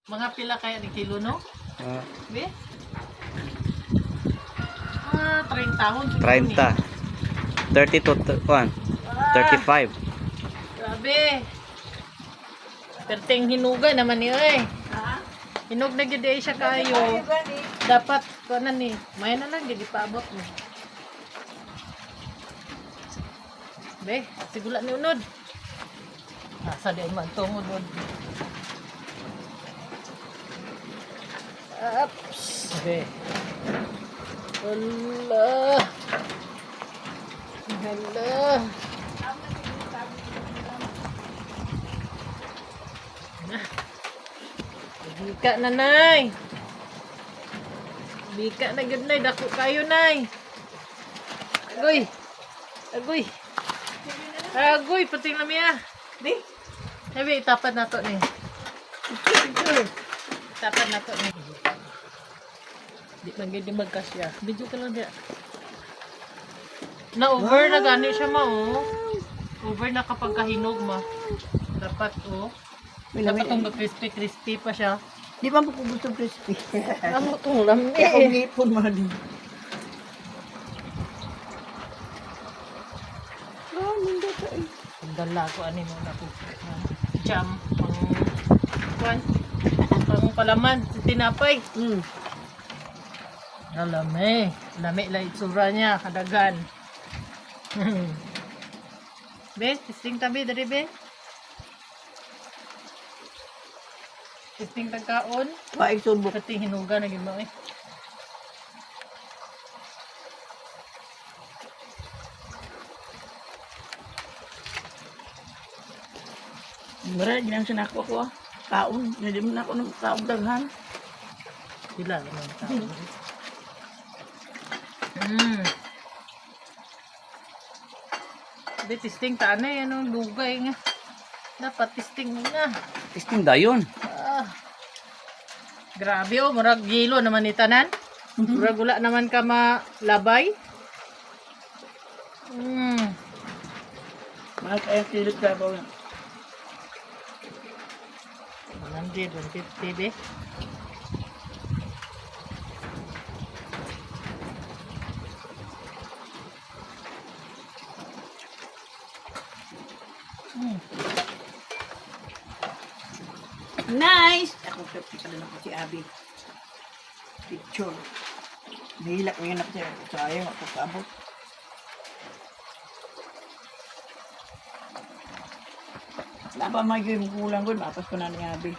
Mga pila kaya ni kilo, no? Be? 30 tahon. 30. 30 to 35. Grabe. Perting hinuga naman ni ay. Ha? Hinog na gid siya kayo. Dapat kanan ni. May na lang gid ipaabot mo. Be, sigula ni unod. Asa di man tungod unod. Ups. Be. Allah. Allah. Bika na, nay. Bika na gud, nay. Dako kayo, nay. Agoy. Agoy. Agoy, pati na miya. Di? Sabi, itapan na to ni. Itapan na to ni. Di man gid magkasya. Video ka lang diya. Na-over na gani siya ma, oh. Over na kapag kahinog ma. Dapat, oh. Dapat itong crispy-crispy pa siya. Di ba po gusto crispy? Ano itong lami? Kaya kung ngipon mo din. Dala ko ani mo na po. Jam. Pang palaman. Tinapay. Lami. Lami lang itsura niya. Kadagan. Be, testing tabi dari be. Testing tagkaon. Waig subok. Pati hinuga na gimo eh. Mara, ginang sinako ako ah. Kaon. Hindi mo na ako ng kaon daghan. Sila naman tao. Di testing ta na yan ang lugay nga. Dapat testing muna. Testing dayon. Grabe oh, murag gilo naman ni tanan. Murag wala naman ka malabay. Mahal kaya kilit ka ba? 100, 150 be. Nice! Ako pa din ako si Abby. Picture. Nahilak mo yun ako siya. Sayang ako kaabot. Wala pa may kulang ko. Mapas ko na ni Abby.